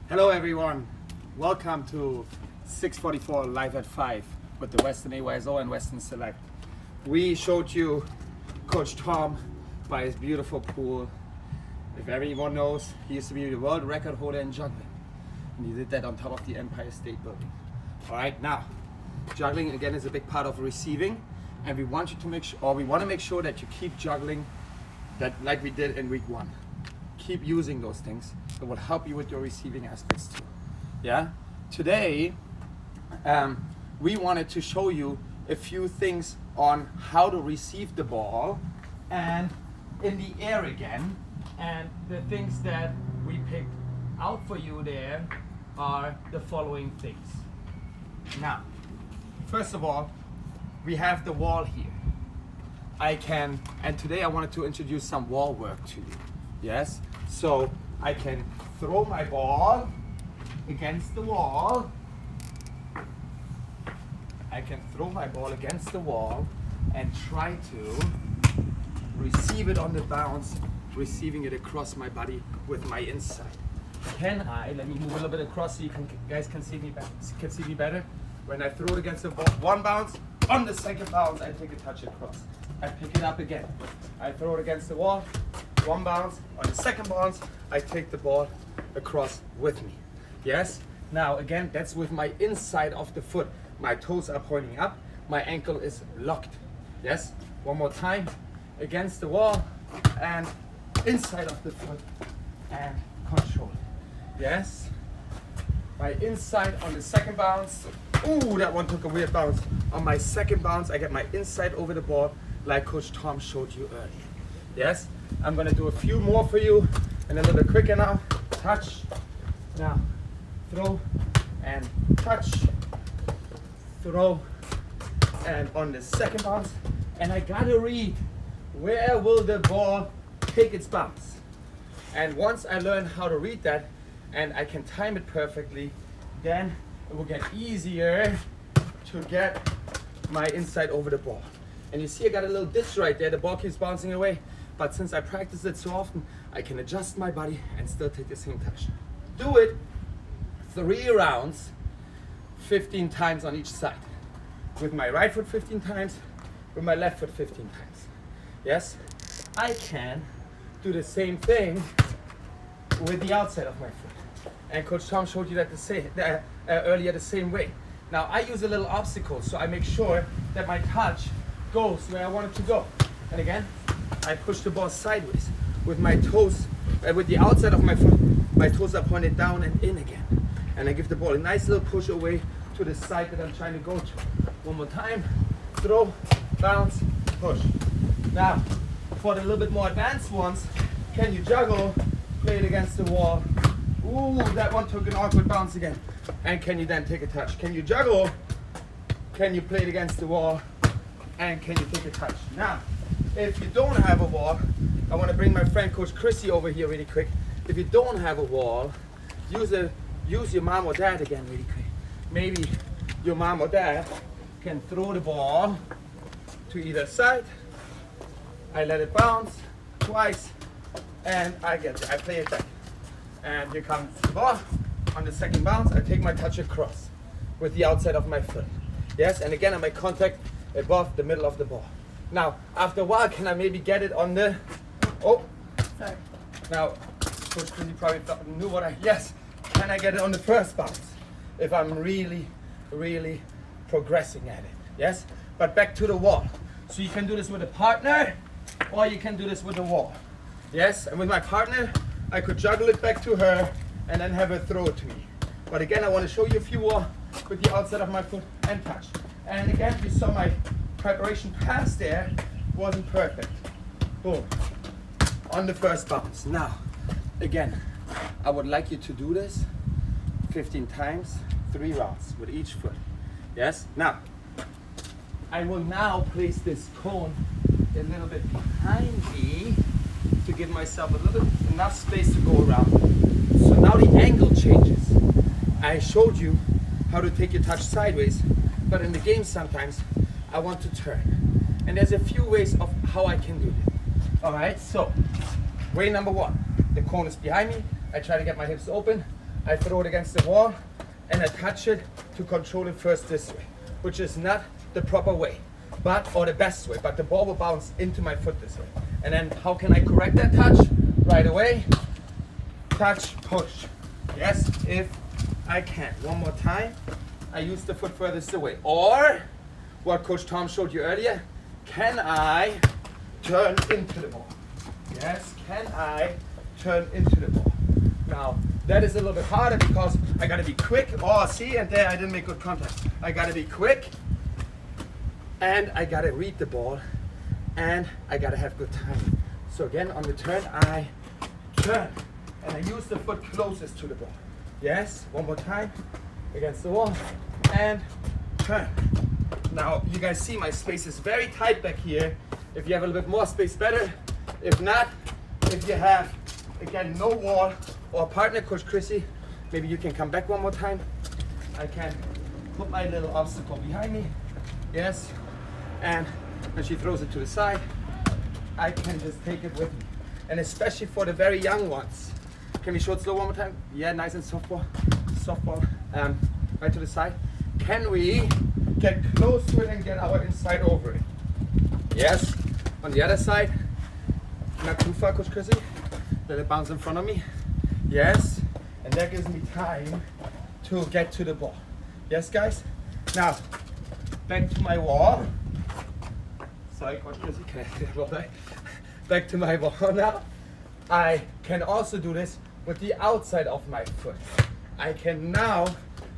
Hello everyone, welcome to 644 Live at 5 with the Western AYSO and Western Select. We showed you Coach Tom by his beautiful pool. If everyone knows, he used to be the world record holder in juggling. And he did that on top of the Empire State Building. Alright, now, juggling again is a big part of receiving, and we want you to make sure, or we want to make sure that you keep juggling that like we did in week 1. Keep using those things. It will help you with your receiving aspects too. Yeah. Today, we wanted to show you a few things on how to receive the ball and in the air again. And the things that we picked out for you there are the following things. Now, first of all, we have the wall here. And today I wanted to introduce some wall work to you. Yes, so I can throw my ball against the wall. I can throw my ball against the wall and try to receive it on the bounce, receiving it across my body with my inside. Can I, let me move a little bit across so you guys can see me better. When I throw it against the ball, one bounce, on the second bounce, I take a touch across. I pick it up again. I throw it against the wall, one bounce, on the second bounce, I take the ball across with me. Yes? Now again, that's with my inside of the foot. My toes are pointing up, my ankle is locked. Yes? One more time, against the wall, and inside of the foot, and control. Yes? My inside on the second bounce. Ooh, that one took a weird bounce. On my second bounce, I get my inside over the ball, like Coach Tom showed you earlier. Yes? I'm gonna do a few more for you, and a little bit quicker now. Touch, now, throw, and touch, throw, and on the second bounce, and I gotta read, where will the ball take its bounce? And once I learn how to read that, and I can time it perfectly, then it will get easier to get my inside over the ball. And you see I got a little ditch right there, the ball keeps bouncing away, but since I practice it so often, I can adjust my body and still take the same touch. Do it 3 rounds, 15 times on each side. With my right foot 15 times, with my left foot 15 times. Yes? I can do the same thing with the outside of my foot. And Coach Tom showed you that earlier the same way. Now I use a little obstacle, so I make sure that my touch goes where I want it to go. And again, I push the ball sideways with my toes, with the outside of my foot, my toes are pointed down and in again. And I give the ball a nice little push away to the side that I'm trying to go to. One more time, throw, bounce, push. Now, for the little bit more advanced ones, can you juggle, play it against the wall? Ooh, that one took an awkward bounce again. And can you then take a touch? Can you juggle? Can you play it against the wall? And can you take a touch? Now, if you don't have a wall, I want to bring my friend Coach Chrissy over here really quick. If you don't have a wall, use your mom or dad again really quick. Maybe your mom or dad can throw the ball to either side. I let it bounce twice, and I play it back. And here comes the ball. On the second bounce, I take my touch across with the outside of my foot. Yes, and again I make contact above the middle of the ball. Now, after a while, can I maybe get it on the, oh, sorry. Now, Coach Chrissy probably knew yes, can I get it on the first bounce? If I'm really, really progressing at it, yes? But back to the wall. So you can do this with a partner, or you can do this with the wall. Yes, and with my partner, I could juggle it back to her, and then have her throw it to me. But again, I want to show you a few more with the outside of my foot and touch. And again, you saw my preparation pass there wasn't perfect. Boom. On the first bounce. Now, again, I would like you to do this 15 times, 3 rounds with each foot. Yes? Now, I will now place this cone a little bit behind me to give myself a little bit enough space to go around. So now the angle changes. I showed you how to take your touch sideways, but in the game sometimes I want to turn. And there's a few ways of how I can do it. All right, so way number 1, the cone is behind me. I try to get my hips open. I throw it against the wall and I touch it to control it first this way, which is not the proper way, or the best way, but the ball will bounce into my foot this way. And then how can I correct that touch? Right away, touch, push. Yes, if I can. One more time. I use the foot furthest away. Or, what Coach Tom showed you earlier, can I turn into the ball? Yes, can I turn into the ball? Now, that is a little bit harder because I gotta be quick. Oh, see, and there I didn't make good contact. I gotta be quick, and I gotta read the ball, and I gotta have good timing. So again, on the turn, I turn, and I use the foot closest to the ball. Yes, one more time, against the wall, and turn. Now, you guys see my space is very tight back here. If you have a little bit more space, better. If not, if you have, again, no wall or partner, Coach Chrissy, maybe you can come back one more time. I can put my little obstacle behind me. Yes, and when she throws it to the side, I can just take it with me. And especially for the very young ones. Can we show it slow one more time? Yeah, nice and softball, right to the side. Can we get close to it and get our inside over it? Yes, on the other side, not too far, Coach Chrissy. Let it bounce in front of me. Yes, and that gives me time to get to the ball. Yes, guys? Now, back to my wall. Sorry, Coach Chrissy, can I hit the ball back? Back to my wall now. I can also do this with the outside of my foot. I can now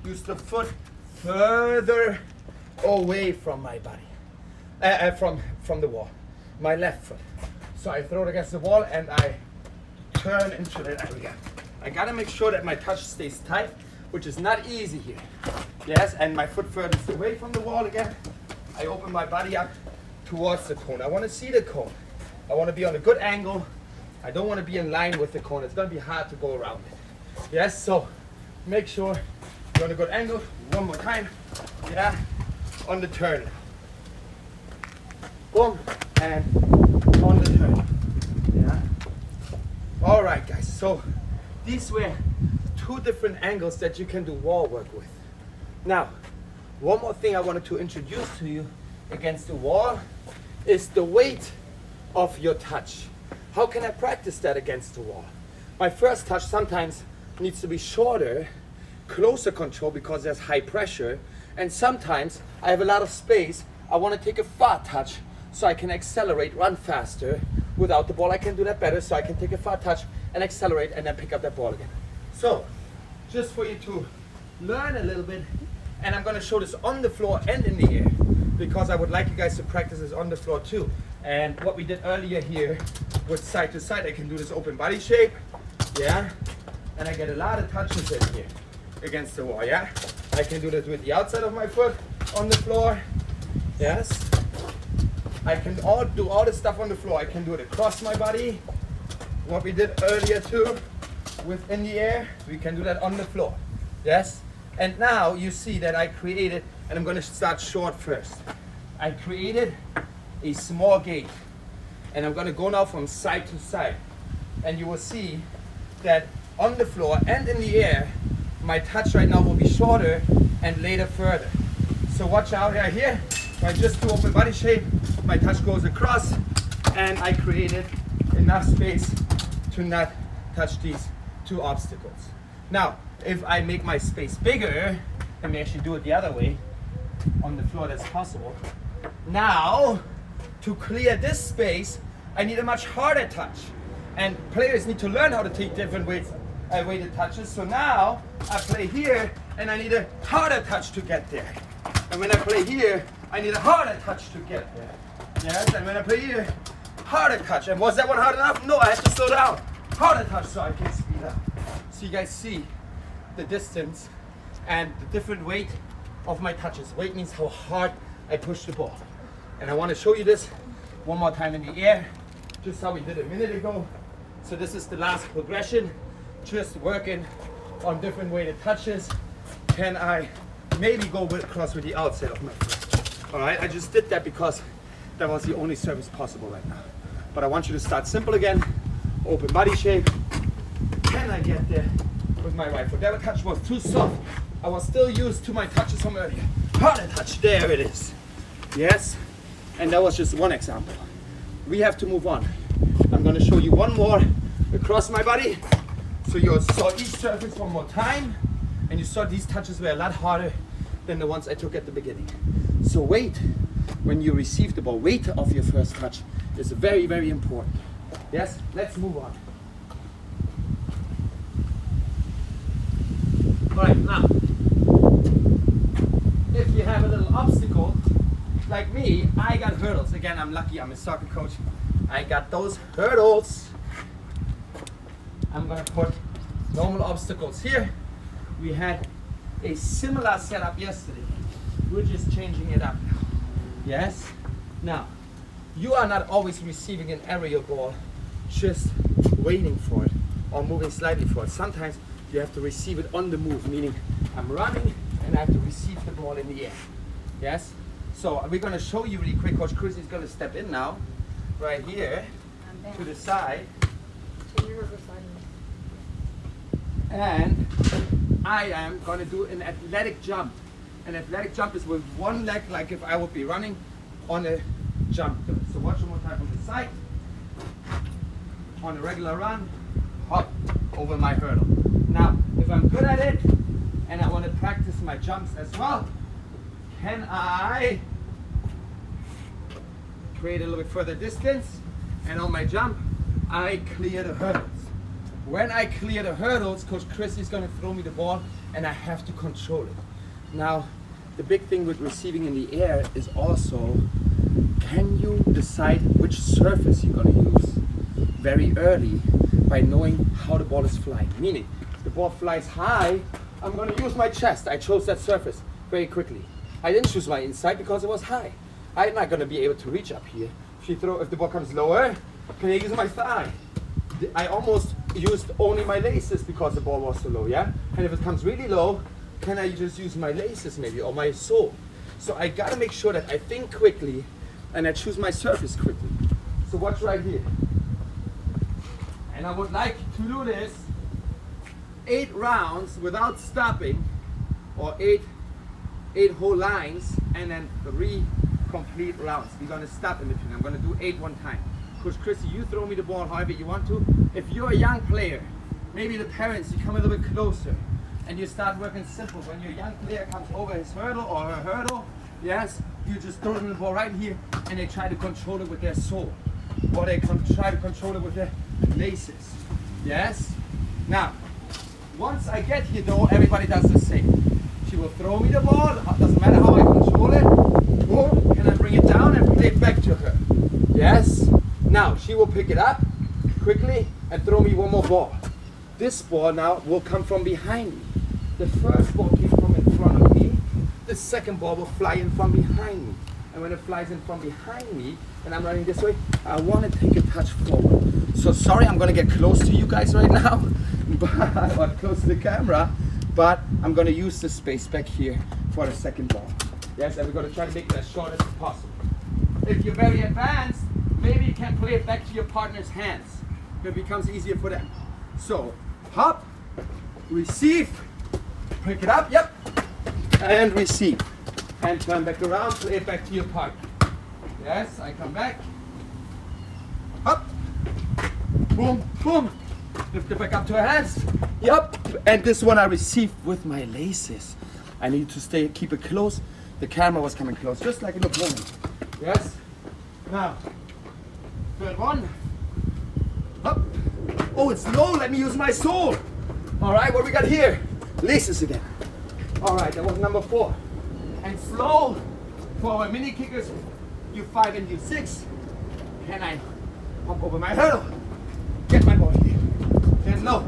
use the foot further away from my body, from the wall, my left foot. So I throw it against the wall and I turn into that area. I gotta make sure that my touch stays tight, which is not easy here. Yes, and my foot furthest away from the wall again. I open my body up towards the cone. I wanna see the cone. I wanna be on a good angle. I don't wanna be in line with the cone. It's gonna be hard to go around it. Yes, so make sure you're on a good angle. One more time. Yeah, on the turn. Boom, and on the turn. Yeah. All right, guys, so these were two different angles that you can do wall work with. Now, one more thing I wanted to introduce to you against the wall is the weight of your touch. How can I practice that against the wall? My first touch sometimes needs to be shorter, closer control because there's high pressure, and sometimes I have a lot of space. I want to take a far touch so I can accelerate, run faster. Without the ball, I can do that better, so I can take a far touch and accelerate and then pick up that ball again. So, just for you to learn a little bit, and I'm gonna show this on the floor and in the air, because I would like you guys to practice this on the floor too. And what we did earlier here with side to side, I can do this open body shape, yeah? And I get a lot of touches in here against the wall, yeah? I can do that with the outside of my foot on the floor, yes? I can do all the stuff on the floor. I can do it across my body. What we did earlier too, with in the air, we can do that on the floor. Yes? And now you see that I created, and I'm gonna start short first. I created a small gate. And I'm gonna go now from side to side. And you will see that on the floor and in the air, my touch right now will be shorter and later further. So watch out right here. I just do open body shape, my touch goes across, and I created enough space to not touch these two obstacles. Now, if I make my space bigger, let me actually do it the other way, on the floor that's possible. Now, to clear this space, I need a much harder touch. And players need to learn how to take different weighted touches. So now, I play here, and I need a harder touch to get there. And when I play here, I need a harder touch to get there. Yes, and when I play here, harder touch. And was that one hard enough? No, I had to slow down. Harder touch so I can speed up. So you guys see the distance and the different weight of my touches. Weight means how hard I push the ball. And I want to show you this one more time in the air, just how we did a minute ago. So this is the last progression, just working on different weighted touches. Can I maybe go across with the outside of my foot? All right, I just did that because that was the only service possible right now. But I want you to start simple again. Open body shape. Can I get there? with my right foot. That touch was too soft. I was still used to my touches from earlier. Harder touch, there it is. Yes, and that was just one example. We have to move on. I'm gonna show you one more across my body. So you saw each surface one more time, and you saw these touches were a lot harder than the ones I took at the beginning. So weight, when you receive the ball, weight of your first touch is very, very important. Yes, let's move on. All right, now, if you have a little obstacle, like me, I got hurdles. Again, I'm lucky, I'm a soccer coach. I got those hurdles. I'm gonna put normal obstacles here. We had a similar setup yesterday. We're just changing it up now. Yes? Now, you are not always receiving an aerial ball, just waiting for it or moving slightly for it. Sometimes you have to receive it on the move, meaning I'm running and I have to receive the ball in the air. Yes? So we're gonna show you really quick. Coach Chris is gonna step in now, right here, to the side. And I am gonna do an athletic jump. An athletic jump is with one leg, like if I would be running on a jump. So watch one more time from the side. On a regular run, hop over my hurdle. Now, if I'm good at it, and I want to practice my jumps as well, can I create a little bit further distance? And on my jump, I clear the hurdles. When I clear the hurdles, Coach Chris is going to throw me the ball, and I have to control it. Now, the big thing with receiving in the air is also, can you decide which surface you're going to use very early by knowing how the ball is flying? Meaning, if the ball flies high, I'm going to use my chest. I chose that surface very quickly. I didn't choose my inside because it was high. I'm not going to be able to reach up here. If the ball comes lower, can I use my thigh? I almost used only my laces because the ball was so low, yeah? And if it comes really low, can I just use my laces maybe, or my sole? So I gotta make sure that I think quickly and I choose my surface quickly. So watch right here. And I would like to do this 8 rounds without stopping, or 8 whole lines, and then 3 complete rounds. We're gonna stop in between. I'm gonna do 8 one time. Coach Chrissy, you throw me the ball however you want to. If you're a young player, maybe the parents, you come a little bit closer and you start working simple. When your young player comes over his hurdle or her hurdle, yes, you just throw them the ball right here and they try to control it with their sole. Or they try to control it with their laces. Yes? Now, once I get here though, everybody does the same. She will throw me the ball, doesn't matter how I control it, or can I bring it down and play it back to her? Yes? Now, she will pick it up quickly and throw me one more ball. This ball now will come from behind me. The first ball came from in front of me. The second ball will fly in from behind me. And when it flies in from behind me, and I'm running this way, I want to take a touch forward. So sorry, I'm going to get close to you guys right now, or close to the camera, but I'm going to use the space back here for the second ball. Yes, and we're going to try to make it as short as possible. If you're very advanced, maybe you can play it back to your partner's hands. It becomes easier for them. So, hop, receive, pick it up, yep, and receive. And turn back around, play it back to your partner. Yes, I come back, hop, boom, boom, lift it back up to her hands, yep, and this one I receive with my laces. I need to keep it close. The camera was coming close, just like in the moment. Yes, now, third one, up. Oh, it's low, let me use my sole. All right, what we got here? Laces again. All right, that was number 4. And slow for our mini kickers, U5 and U6. Can I hop over my hurdle? Get my ball here. Then low.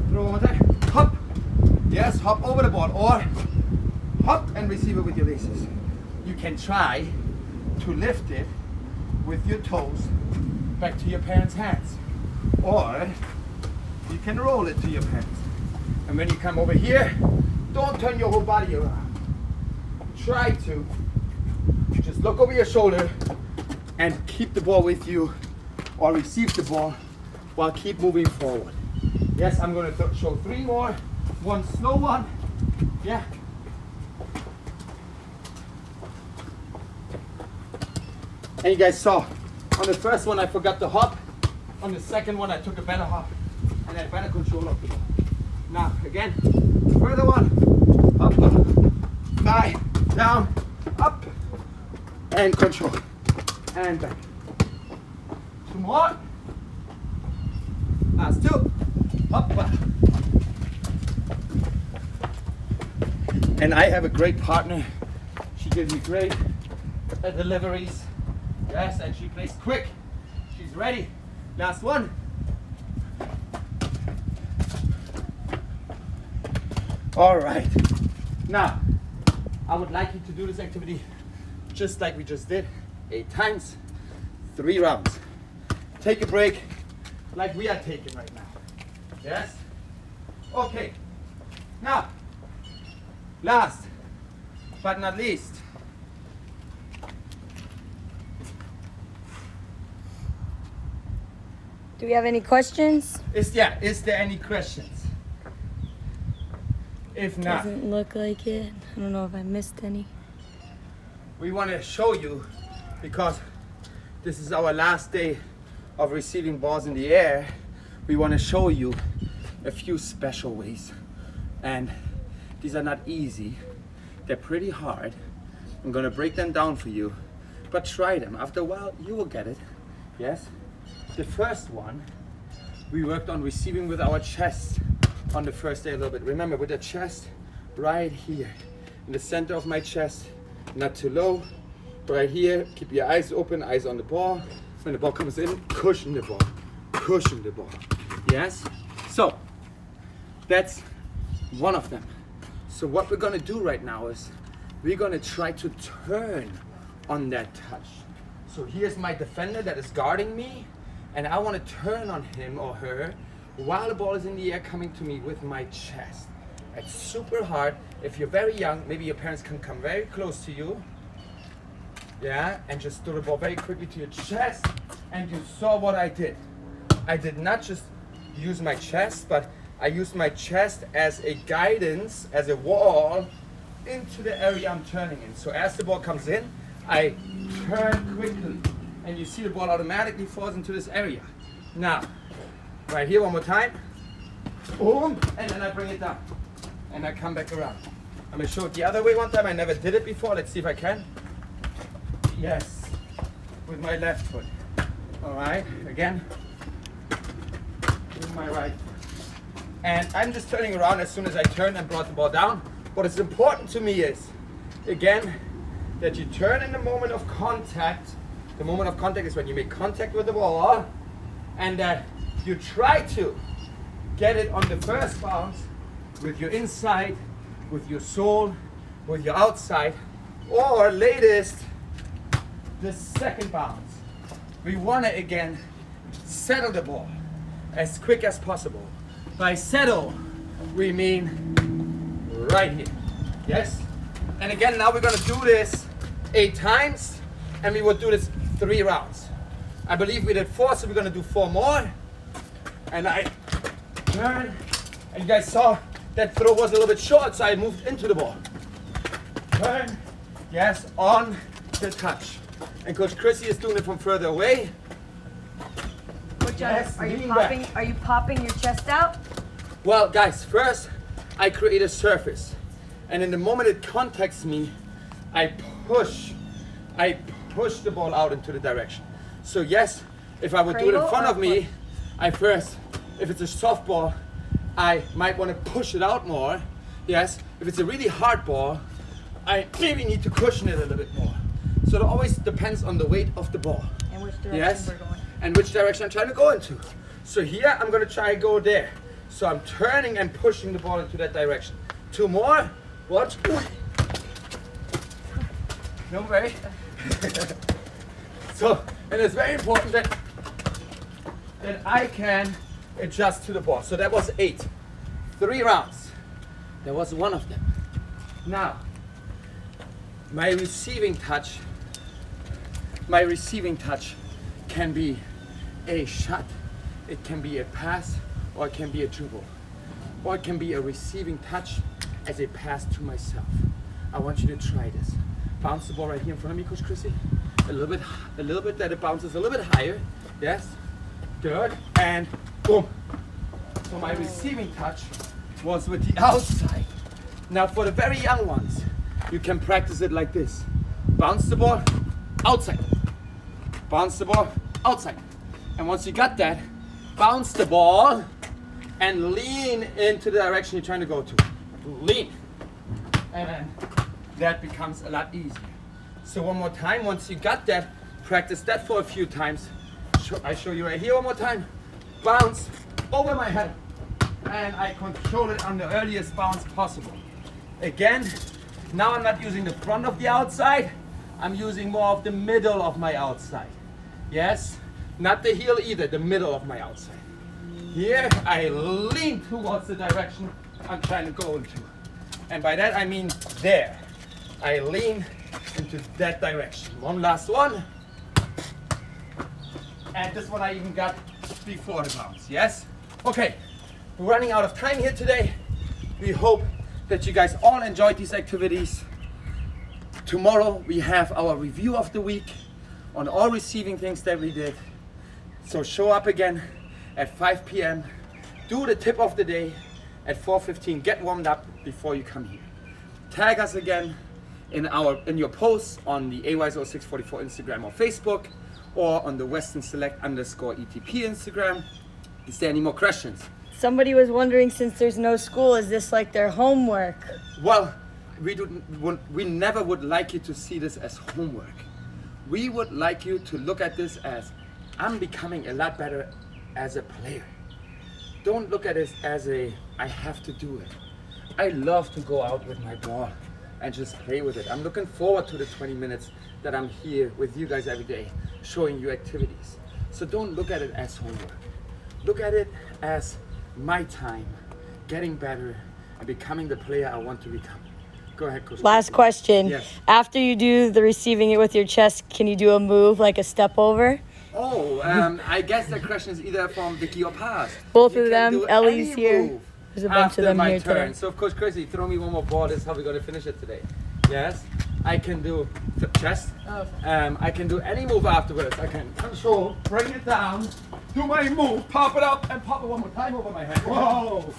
Throw one more time. Hop. Yes, hop over the ball. Or hop and receive it with your laces. You can try to lift it with your toes back to your parents' hands. Or you can roll it to your parents. And when you come over here, don't turn your whole body around. Try to just look over your shoulder and keep the ball with you, or receive the ball while keep moving forward. Yes, I'm going to show 3 more. One slow one. Yeah. And you guys saw, on the first one I forgot to hop. On the second one I took a better hop and had better control of the ball. Now again, further one. Up, thigh, down, up, and control. And back. 2 more. Last 2. Up. And I have a great partner. She gives me great deliveries. Yes, and she plays quick. She's ready. Last one. All right. Now, I would like you to do this activity just like we just did. 8 times, 3 rounds. Take a break like we are taking right now. Yes? Okay. Now, last but not least, Do we have any questions? is there any questions? If not, Doesn't look like it. I don't know if I missed any. we want to show you, because this is our last day of receiving balls in the air, we want to show you a few special ways. And these are not easy. They're pretty hard. I'm going to break them down for you, but try them. After a while, you will get it. Yes? The first one, we worked on receiving with our chest on the first day a little bit. Remember, with the chest right here, in the center of my chest, not too low, right here. Keep your eyes open, eyes on the ball. When the ball comes in, cushion the ball, cushion the ball. Yes? So, that's one of them. So what we're gonna do right now is, we're gonna try to turn on that touch. So here's my defender that is guarding me, and I wanna turn on him or her while the ball is in the air coming to me with my chest. It's super hard. If you're very young, maybe your parents can come very close to you, yeah, and just throw the ball very quickly to your chest, and you saw what I did. I did not just use my chest, but I used my chest as a guidance, as a wall into the area I'm turning in. So as the ball comes in, I turn quickly, and you see the ball automatically falls into this area. Now, right here one more time, boom, and then I bring it down, and I come back around. I'm gonna show it the other way one time. I never did it before. Let's see if I can. Yes, with my left foot. All right, again, with my right foot. And I'm just turning around as soon as I turn and brought the ball down. What is important to me is, again, that you turn in the moment of contact. The moment of contact is when you make contact with the ball, and that you try to get it on the first bounce with your inside, with your sole, with your outside, or latest, the second bounce. We want to again settle the ball as quick as possible. By settle, we mean right here. Yes? And again, now we're going to do this 8 times, and we will do this 3 rounds. I believe we did 4, so we're going to do 4 more. And I turn, and you guys saw that throw was a little bit short, so I moved into the ball. Turn, yes, on the touch. And Coach Chrissy is doing it from further away. Yes, are you lean popping? back. Are you popping your chest out? Well, guys, first I create a surface, and in the moment it contacts me, I push the ball out into the direction. So yes, if I would do it in front of me, I first, if it's a softball, I might want to push it out more. Yes, if it's a really hard ball, I maybe need to cushion it a little bit more. So it always depends on the weight of the ball. And which direction Yes, we're going. and which direction I'm trying to go into. So here I'm going to try to go there. So I'm turning and pushing the ball into that direction. 2 more. Watch. No way. So, and it's very important that I can adjust to the ball. So that was 8. 3 rounds. That was one of them. Now, my receiving touch can be a shot, it can be a pass, or it can be a dribble, or it can be a receiving touch as a pass to myself. I want you to try this. Bounce the ball right here in front of me, Coach Chrissy. A little bit that it bounces a little bit higher. Yes, good, and boom. So my receiving touch was with the outside. Now for the very young ones, you can practice it like this. Bounce the ball, outside. Bounce the ball, outside. And once you got that, bounce the ball and lean into the direction you're trying to go to. Lean. And then that becomes a lot easier. So one more time, once you got that, practice that for a few times. I show you right here one more time. Bounce over my head. And I control it on the earliest bounce possible. Again, now I'm not using the front of the outside. I'm using more of the middle of my outside. Yes, not the heel either, the middle of my outside. Here, I lean towards the direction I'm trying to go into. And by that I mean there. I lean into that direction. One last one. And this one I even got before the bounce, yes? Okay, we're running out of time here today. We hope that you guys all enjoyed these activities. Tomorrow we have our review of the week on all receiving things that we did. So show up again at 5 p.m. Do the tip of the day at 4:15. Get warmed up before you come here. Tag us again in your posts on the AYSO644 Instagram or Facebook, or on the Western Select _ETP Instagram. Is there any more questions? Somebody was wondering, since there's no school, is this like their homework? Well, we never would like you to see this as homework. We would like you to look at this as, I'm becoming a lot better as a player. Don't look at it as I have to do it. I love to go out with my ball and just play with it. I'm looking forward to the 20 minutes that I'm here with you guys every day, showing you activities. So don't look at it as homework. Look at it as my time, getting better and becoming the player I want to become. Go ahead, Coach. Last question. Yes. After you do the receiving it with your chest, can you do a move like a step over? Oh, I guess that question is either from Vicky or Paz. Both You of can them. do Ellie's any here. move There's a bunch after of them my here turn. today. So of course, Chrissy, throw me one more ball. This is how we're going to finish it today. Yes, I can do the chest. I can do any move afterwards. I can control, bring it down, do my move, pop it up, and pop it one more time over my head. Whoa!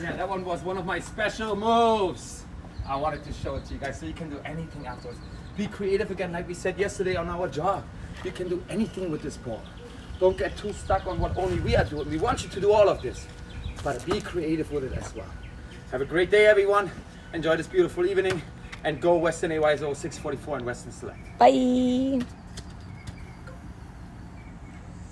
Yeah, that one was one of my special moves. I wanted to show it to you guys so you can do anything afterwards. Be creative again, like we said yesterday on our job. You can do anything with this ball. Don't get too stuck on what only we are doing. We want you to do all of this, but be creative with it as well. Have a great day, everyone. Enjoy this beautiful evening, and go Western AYSO 644 and Western Select. Bye.